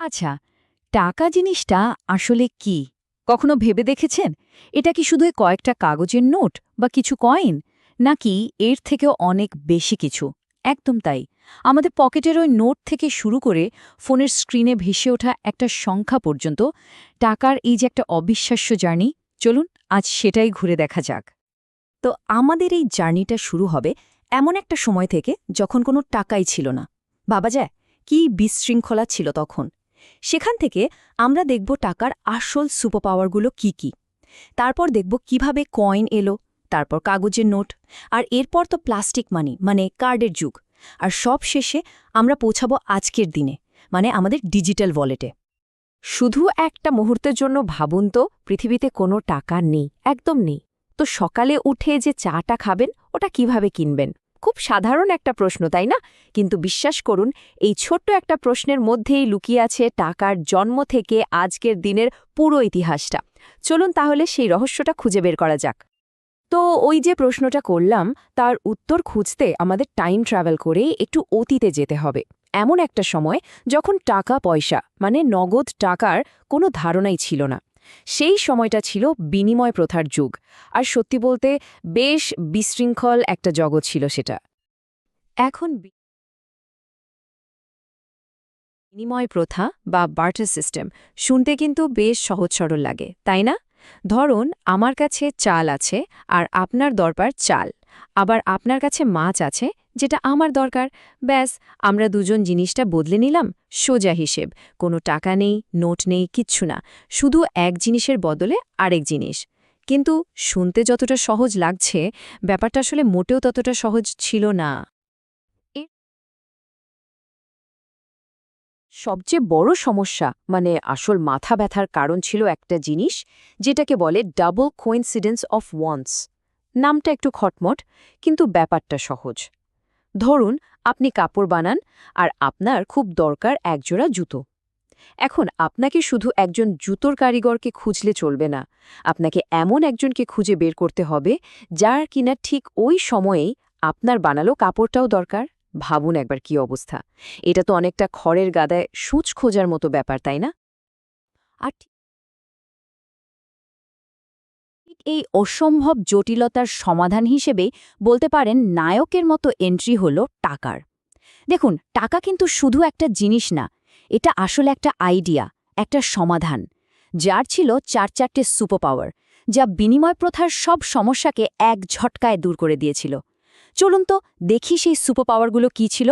আচ্ছা, টাকা জিনিসটা আসলে কি? কখনো ভেবে দেখেছেন? এটা কি শুধু কয়েকটা কাগজের নোট বা কিছু কয়েন? নাকি এর থেকেও অনেক বেশি কিছু? একদম তাই। আমাদের পকেটের ওই নোট থেকে শুরু করে ফোনের স্ক্রিনে ভেসে ওঠা একটা সংখ্যা পর্যন্ত টাকার এই যে একটা অবিশ্বাস্য জার্নি, চলুন আজ সেটাই ঘুরে দেখা যাক। তো আমাদের এই জার্নিটা শুরু হবে এমন একটা সময় থেকে যখন কোনো টাকাই ছিল না। ভাবা যায় কি বিশৃঙ্খলা ছিল তখন। সেখান থেকে আমরা দেখব টাকার আসল সুপার পাওয়ারগুলো কি কি। তারপর দেখব কিভাবে কয়েন এলো, তারপর কাগজের নোট, আর এরপর তো প্লাস্টিক মানি মানে কার্ডের যুগ। আর সব শেষে আমরা পৌঁছাবো আজকের দিনে, মানে আমাদের ডিজিটাল ওয়ালেটে। শুধু একটা মুহূর্তের জন্য ভাবুন তো, পৃথিবীতে কোনো টাকা নেই, একদম নেই। তো সকালে উঠে যে চাটা খাবেন ওটা কিভাবে কিনবেন? খুব সাধারণ একটা প্রশ্ন, তাই না? কিন্তু বিশ্বাস করুন, এই ছোট্ট একটা প্রশ্নের মধ্যেই লুকিয়ে আছে টাকার জন্ম থেকে আজকের দিনের পুরো ইতিহাসটা। চলুন তাহলে সেই রহস্যটা খুঁজে বের করা যাক। তো ওই যে প্রশ্নটা করলাম, তার উত্তর খুঁজতে আমাদের টাইম ট্রাভেল করে একটু অতীতে যেতে হবে। এমন একটা সময় যখন টাকা পয়সা মানে নগদ টাকার কোনো ধারণাই ছিল না। সেই সময়টা ছিল বিনিময় প্রথার যুগ। আর সত্যি বলতে বেশ বিশৃঙ্খল একটা জগৎ ছিল সেটা। এখন বিনিময় প্রথা বা বার্টার সিস্টেম শুনতে কিন্তু বেশ সহজ সরল লাগে, তাই না? ধরুন আমার কাছে চাল আছে আর আপনার দরকার চাল, আবার আপনার কাছে মাছ আছে যেটা আমার দরকার। ব্যাস, আমরা দুজন জিনিসটা বদলে নিলাম। সোজা হিসেব, কোনো টাকা নেই, নোট নেই, কিচ্ছু না, শুধু এক জিনিসের বদলে আরেক জিনিস। কিন্তু শুনতে যতটা সহজ লাগছে, ব্যাপারটা আসলে মোটেও ততটা সহজ ছিল না। সবচেয়ে বড় সমস্যা মানে আসল মাথা ব্যথার কারণ ছিল একটা জিনিস, যেটাকে বলে ডাবল কোইন্সিডেন্স অফ ওয়ান্টস। নামটা একটু খটমট, কিন্তু ব্যাপারটা সহজ। ধরুন আপনি কাপড় বানান আর আপনার খুব দরকার একজোড়া জুতো। এখন আপনাকে শুধু একজন জুতোর কারিগরকে খুঁজলে চলবে না, আপনাকে এমন একজনকে খুঁজে বের করতে হবে যার কিনা ঠিক ওই সময়েই আপনার বানালো কাপড়টাও দরকার। ভাবুন একবার কি অবস্থা! এটা তো অনেকটা খড়ের গাদায় সূচ খোঁজার মতো ব্যাপার, তাই না? আর ঠিক এই অসম্ভব জটিলতার সমাধান হিসেবে বলতে পারেন নায়কের মতো এন্ট্রি হল টাকার। দেখুন, টাকা কিন্তু শুধু একটা জিনিস না, এটা আসলে একটা আইডিয়া, একটা সমাধান, যার ছিল চারটে সুপার পাওয়ার, যা বিনিময় প্রথার সব সমস্যাকে এক ঝটকায় দূর করে দিয়েছিল। চলুন তো দেখি সেই সুপার পাওয়ারগুলো কী ছিল।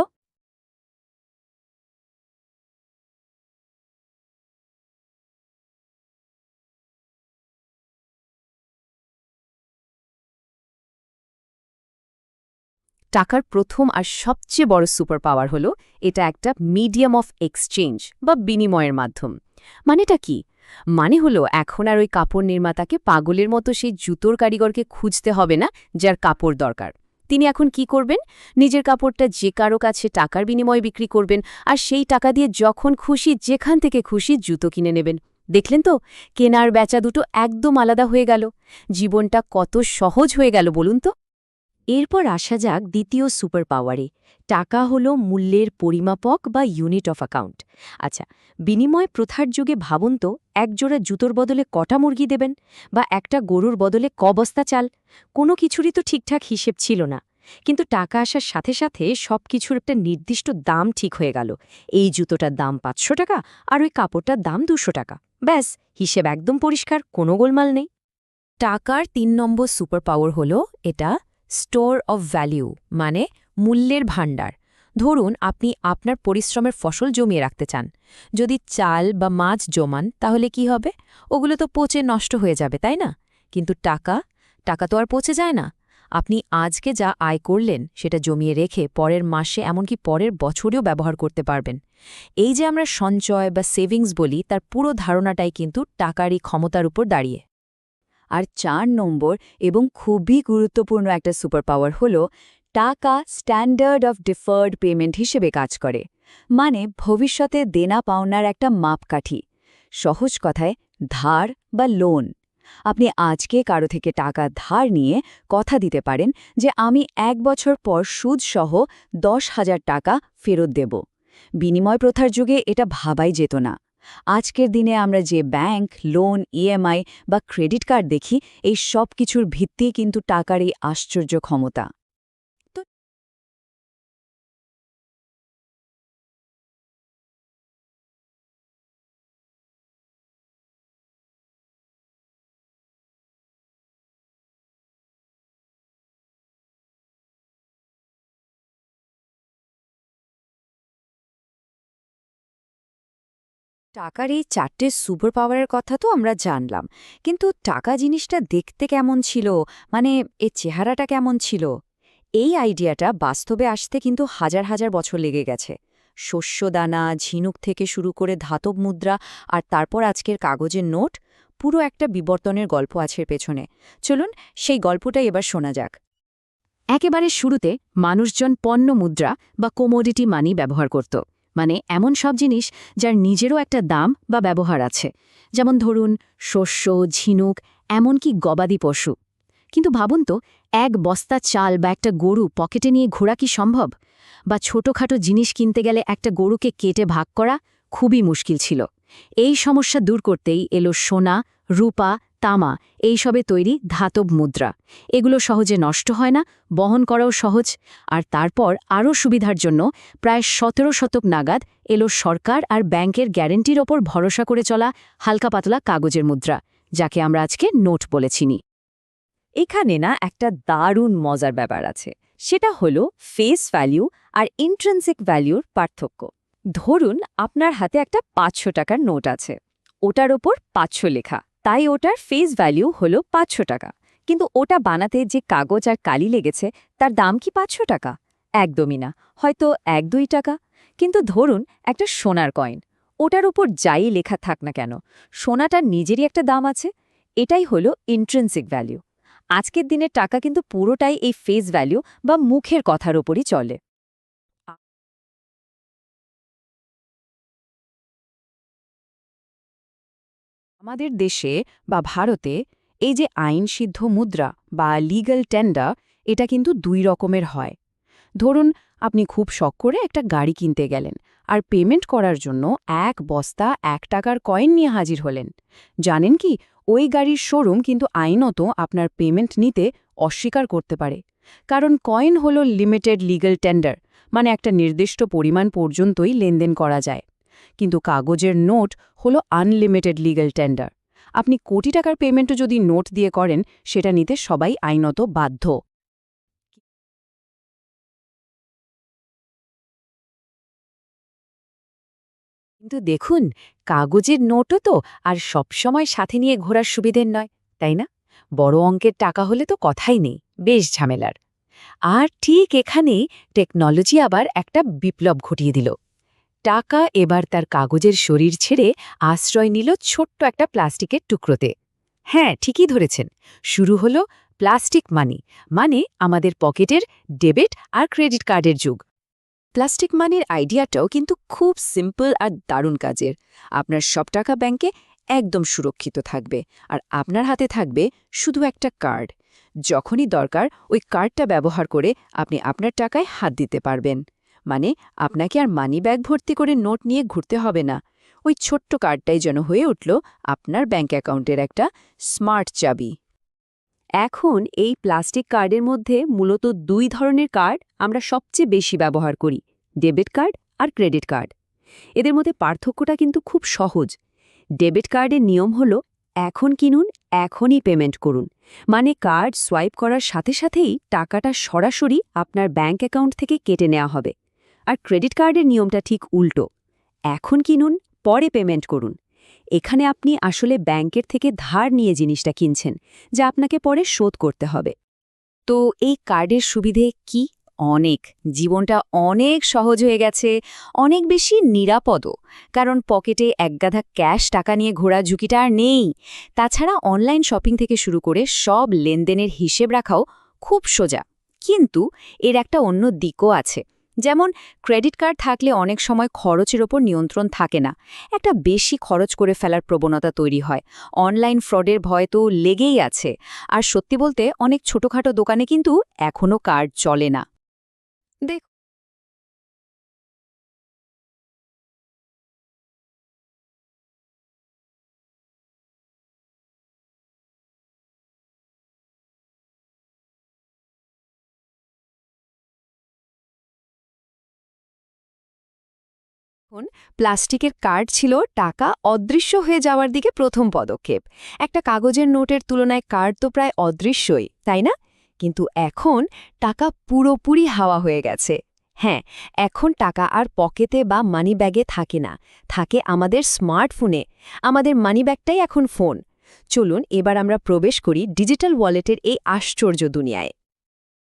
টাকার প্রথম আর সবচেয়ে বড় সুপার পাওয়ার হলো এটা একটা মিডিয়াম অফ এক্সচেঞ্জ বা বিনিময়ের মাধ্যম। মানেটা কি? মানে হলো এখন আর ওই কাপড় নির্মাতাকে পাগলের মতো সেই জুতোর কারিগরকে খুঁজতে হবে না যার কাপড় দরকার। তিনি এখন কি করবেন? নিজের কাপড়টা যে কারো কাছে টাকার বিনিময়ে বিক্রি করবেন, আর সেই টাকা দিয়ে যখন খুশি যেখান থেকে খুশি জুতো কিনে নেবেন। দেখলেন তো, কেনার বেচা দুটো একদম আলাদা হয়ে গেল। জীবনটা কত সহজ হয়ে গেল বলুন তো। এরপর আসা যাক দ্বিতীয় সুপার পাওয়ারে। টাকা হলো মূল্যের পরিমাপক বা ইউনিট অফ অ্যাকাউন্ট। আচ্ছা, বিনিময় প্রথার যুগে ভাবুন তো, একজোড়া জুতোর বদলে কটা মুরগি দেবেন, বা একটা গরুর বদলে বস্তা চাল। কোনো কিছুরই তো ঠিকঠাক হিসেব ছিল না। কিন্তু টাকা আসার সাথে সাথে সব কিছুর একটা নির্দিষ্ট দাম ঠিক হয়ে গেল। এই জুতোটার দাম ৫০০ টাকা আর ওই কাপড়টার দাম ২০০ টাকা। ব্যাস, হিসেব একদম পরিষ্কার, কোনো গোলমাল নেই। টাকার ৩ নম্বর সুপার পাওয়ার হল এটা স্টোর অফ ভ্যালিউ মানে মূল্যের ভাণ্ডার। ধরুন আপনি আপনার পরিশ্রমের ফসল জমিয়ে রাখতে চান। যদি চাল বা মাছ জমান তাহলে কি হবে? ওগুলো তো পচে নষ্ট হয়ে যাবে, তাই না? কিন্তু টাকা, টাকা তো আর পচে যায় না। আপনি আজকে যা আয় করলেন সেটা জমিয়ে রেখে পরের মাসে এমনকি পরের বছরেও ব্যবহার করতে পারবেন। এই যে আমরা সঞ্চয় বা সেভিংস বলি, তার পুরো ধারণাটাই কিন্তু টাকারই ক্ষমতার উপর দাঁড়িয়ে। আর ৪ নম্বর এবং খুবই গুরুত্বপূর্ণ একটা সুপার পাওয়ার হল টাকা স্ট্যান্ডার্ড অফ ডিফার্ড পেমেন্ট হিসেবে কাজ করে। মানে ভবিষ্যতে দেনা পাওনার একটা মাপকাঠি। সহজ কথায় ধার বা লোন। আপনি আজকে কারো থেকে টাকা ধার নিয়ে কথা দিতে পারেন যে আমি ১ বছর পর সুদসহ ১০,০০০ টাকা ফেরত দেব। বিনিময় প্রথার যুগে এটা ভাবাই যেত না। আজকের দিনে আমরা যে ব্যাংক, লোন, ইএমআই বা ক্রেডিট কার্ড দেখি, এই সব কিছুর ভিত্তি কিন্তু টাকার এই আশ্চর্য ক্ষমতা। টাকার এই 4টে সুপার পাওয়ারের কথা তো আমরা জানলাম, কিন্তু টাকা জিনিসটা দেখতে কেমন ছিল, মানে এর চেহারাটা কেমন ছিল? এই আইডিয়াটা বাস্তবে আসতে কিন্তু হাজার হাজার বছর লেগে গেছে। শস্যদানা, ঝিনুক থেকে শুরু করে ধাতব মুদ্রা আর তারপর আজকের কাগজের নোট, পুরো একটা বিবর্তনের গল্প আছে এর পেছনে। চলুন সেই গল্পটাই এবার শোনা যাক। একেবারে শুরুতে মানুষজন পণ্য মুদ্রা বা কোমোডিটি মানি ব্যবহার করত, মানে এমন সব জিনিস যার নিজেরও একটা দাম বা ব্যবহার আছে, যেমন ধরুন শস্য, ঝিনুক, এমনকি গবাদি পশু। কিন্তু ভাবুন তো, এক বস্তা চাল বা একটা গরু পকেটে নিয়ে ঘোরা কি সম্ভব? বা ছোটখাটো জিনিস কিনতে গেলে একটা গরুকে কেটে ভাগ করা খুবই মুশকিল ছিল। এই সমস্যা দূর করতেই এলো সোনা, রূপা, তামা এইসবে তৈরি ধাতব মুদ্রা। এগুলো সহজে নষ্ট হয় না, বহন করাও সহজ। আর তারপর আরও সুবিধার জন্য প্রায় 17 শতক নাগাদ এলো সরকার আর ব্যাংকের গ্যারেন্টির ওপর ভরসা করে চলা হালকা পাতলা কাগজের মুদ্রা, যাকে আমরা আজকে নোট বলে চিনি। এখানে না একটা দারুণ মজার ব্যাপার আছে, সেটা হলো ফেস ভ্যালু আর ইন্ট্রিনসিক ভ্যালুর পার্থক্য। ধরুন আপনার হাতে একটা 500 টাকার নোট আছে, ওটার ওপর 500 লেখা, তাই ওটার ফেস ভ্যালু হলো 500 টাকা। কিন্তু ওটা বানাতে যে কাগজ আর কালি লেগেছে তার দাম কি 500 টাকা? একদমই না, হয়তো 1-2 টাকা। কিন্তু ধরুন একটা সোনার কয়েন, ওটার উপর যাই লেখা থাক না কেন, সোনাটার নিজেরই একটা দাম আছে। এটাই হলো ইন্ট্রিনসিক ভ্যালু। আজকের দিনের টাকা কিন্তু পুরোটাই এই ফেস ভ্যালু বা মুখের কথার ওপরই চলে। আমাদের দেশে বা ভারতে এই যে আইনসিদ্ধ মুদ্রা বা লিগ্যাল টেন্ডার, এটা কিন্তু 2 রকমের হয়। ধরুন আপনি খুব শখ করে একটা গাড়ি কিনতে গেলেন আর পেমেন্ট করার জন্য 1 বস্তা 1 টাকার কয়েন নিয়ে হাজির হলেন। জানেন কি, ওই গাড়ির শোরুম কিন্তু আইনত আপনার পেমেন্ট নিতে অস্বীকার করতে পারে, কারণ কয়েন হলো লিমিটেড লিগ্যাল টেন্ডার, মানে একটা নির্দিষ্ট পরিমাণ পর্যন্তই লেনদেন করা যায়। কিন্তু কাগজের নোট হলো আনলিমিটেড লিগ্যাল টেন্ডার। আপনি কোটি টাকার পেমেন্টও যদি নোট দিয়ে করেন, সেটা নিতে সবাই আইনত বাধ্য। কিন্তু দেখুন, কাগজের নোটও তো আর সবসময় সাথে নিয়ে ঘোরার সুবিধের নয়, তাই না? বড় অঙ্কের টাকা হলে তো কথাই নেই, বেশ ঝামেলার। আর ঠিক এখানেই টেকনোলজি আবার একটা বিপ্লব ঘটিয়ে দিল। টাকা এবার তার কাগজের শরীর ছেড়ে আশ্রয় নিল ছোট্ট একটা প্লাস্টিকের টুকরোতে। হ্যাঁ, ঠিকই ধরেছেন, শুরু হলো প্লাস্টিক মানি, মানে আমাদের পকেটের ডেবিট আর ক্রেডিট কার্ডের যুগ। প্লাস্টিক মানির আইডিয়াটাও কিন্তু খুব সিম্পল আর দারুণ কাজের। আপনার সব টাকা ব্যাংকে একদম সুরক্ষিত থাকবে, আর আপনার হাতে থাকবে শুধু একটা কার্ড। যখনই দরকার ওই কার্ডটা ব্যবহার করে আপনি আপনার টাকায় হাত দিতে পারবেন। মানে আপনাকে আর মানি ব্যাগ ভর্তি করে নোট নিয়ে ঘুরতে হবে না। ওই ছোট্ট কার্ডটাই যেন হয়ে উঠল আপনার ব্যাংক অ্যাকাউন্টের একটা স্মার্ট চাবি। এখন এই প্লাস্টিক কার্ডের মধ্যে মূলত 2 ধরনের কার্ড আমরা সবচেয়ে বেশি ব্যবহার করি, ডেবিট কার্ড আর ক্রেডিট কার্ড। এদের মধ্যে পার্থক্যটা কিন্তু খুব সহজ। ডেবিট কার্ডের নিয়ম হলো এখন কিনুন, এখনই পেমেন্ট করুন, মানে কার্ড সোয়াইপ করার সাথে সাথেই টাকাটা সরাসরি আপনার ব্যাংক অ্যাকাউন্ট থেকে কেটে নেওয়া হবে। আর ক্রেডিট কার্ডের নিয়মটা ঠিক উল্টো, এখন কিনুন, পরে পেমেন্ট করুন। এখানে আপনি আসলে ব্যাংকের থেকে ধার নিয়ে জিনিসটা কিনছেন, যা আপনাকে পরে শোধ করতে হবে। তো এই কার্ডের সুবিধে কি? অনেক। জীবনটা অনেক সহজ হয়ে গেছে, অনেক বেশি নিরাপদও, কারণ পকেটে একগাদা ক্যাশ টাকা নিয়ে ঘোরা ঝুঁকিটা আর নেই। তাছাড়া অনলাইন শপিং থেকে শুরু করে সব লেনদেনের হিসেব রাখাও খুব সোজা। কিন্তু এর একটা অন্য দিকও আছে, যেমন ক্রেডিট কার্ড থাকলে অনেক সময় খরচের ওপর নিয়ন্ত্রণ থাকে না, একটা বেশি খরচ করে ফেলার প্রবণতা তৈরি হয়। অনলাইন ফ্রডের ভয় তো লেগেই আছে। আর সত্যি বলতে অনেক ছোটখাটো দোকানে কিন্তু এখনও কার্ড চলে না। প্লাস্টিকের কার্ড ছিল টাকা অদৃশ্য হয়ে যাওয়ার দিকে প্রথম পদক্ষেপ। একটা কাগজের নোটের তুলনায় কার্ড তো প্রায় অদৃশ্যই, তাই না? কিন্তু এখন টাকা পুরোপুরি হাওয়া হয়ে গেছে। হ্যাঁ, এখন টাকা আর পকেটে বা মানিব্যাগে থাকে না, থাকে আমাদের স্মার্টফোনে। আমাদের মানিব্যাগটাই এখন ফোন। চলুন এবার আমরা প্রবেশ করি ডিজিটাল ওয়ালেটের এই আশ্চর্য দুনিয়ায়।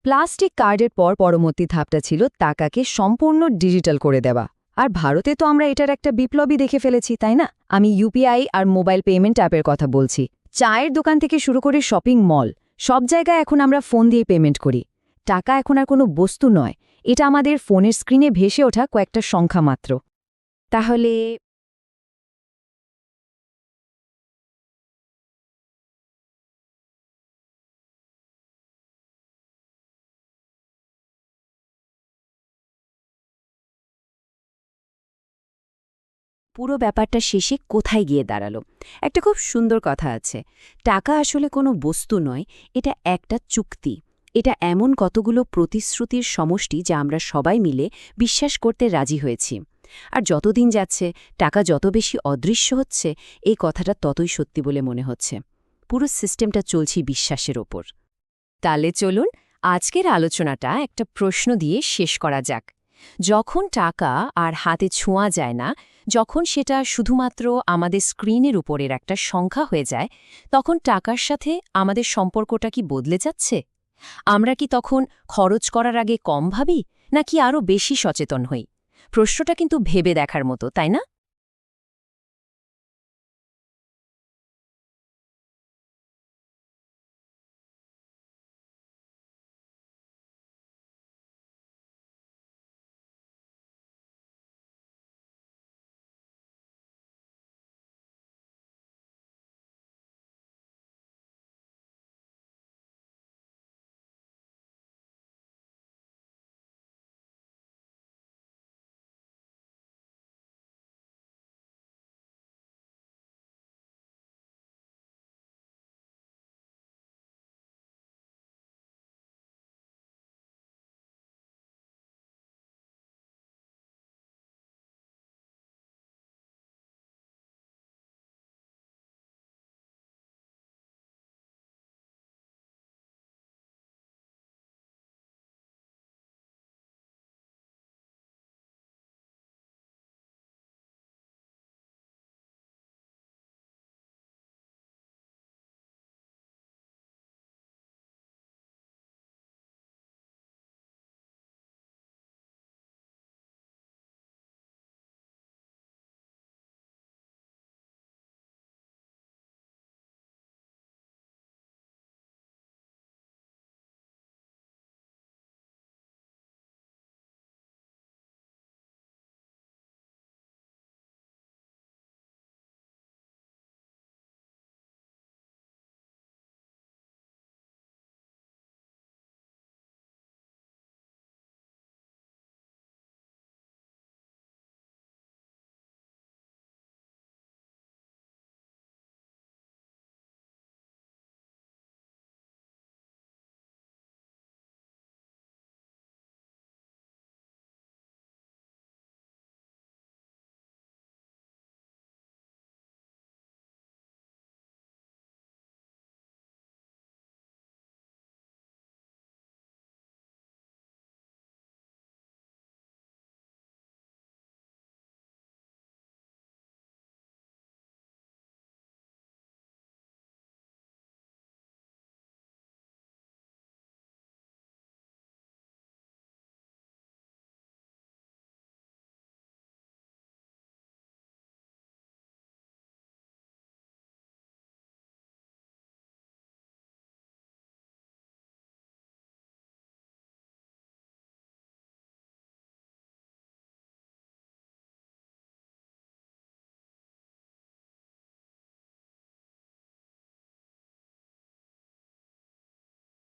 প্লাস্টিক কার্ডের পর পরবর্তী ধাপটা ছিল টাকাকে সম্পূর্ণ ডিজিটাল করে দেওয়া। আর ভারতে তো আমরা এটার একটা বিপ্লবই দেখে ফেলেছি, তাই না? আমি ইউপিআই আর মোবাইল পেমেন্ট অ্যাপের কথা বলছি। চায়ের দোকান থেকে শুরু করে শপিং মল, সব জায়গায় এখন আমরা ফোন দিয়ে পেমেন্ট করি। টাকা এখন আর কোনো বস্তু নয়, এটা আমাদের ফোনের স্ক্রিনে ভেসে ওঠা কয়েকটা সংখ্যা মাত্র। তাহলে পুরো ব্যাপারটা শেষে কোথায় গিয়ে দাঁড়ালো? একটা খুব সুন্দর কথা আছে, টাকা আসলে কোনো বস্তু নয়, এটা একটা চুক্তি। এটা এমন কতগুলো প্রতিশ্রুতির সমষ্টি যা আমরা সবাই মিলে বিশ্বাস করতে রাজি হয়েছি। আর যতদিন যাচ্ছে টাকা যত বেশি অদৃশ্য হচ্ছে, এই কথাটা ততই সত্যি বলে মনে হচ্ছে। পুরো সিস্টেমটা চলছে বিশ্বাসের ওপর। তাহলে চলুন আজকের আলোচনাটা একটা প্রশ্ন দিয়ে শেষ করা যাক। যখন টাকা আর হাতে ছোঁয়া যায় না, যখন সেটা শুধুমাত্র আমাদের স্ক্রিনের উপরের একটা সংখ্যা হয়ে যায়, তখন টাকার সাথে আমাদের সম্পর্কটা কি বদলে যাচ্ছে? আমরা কি তখন খরচ করার আগে কম ভাবি, নাকি আরও বেশি সচেতন হই? প্রশ্নটা কিন্তু ভেবে দেখার মতো, তাই না?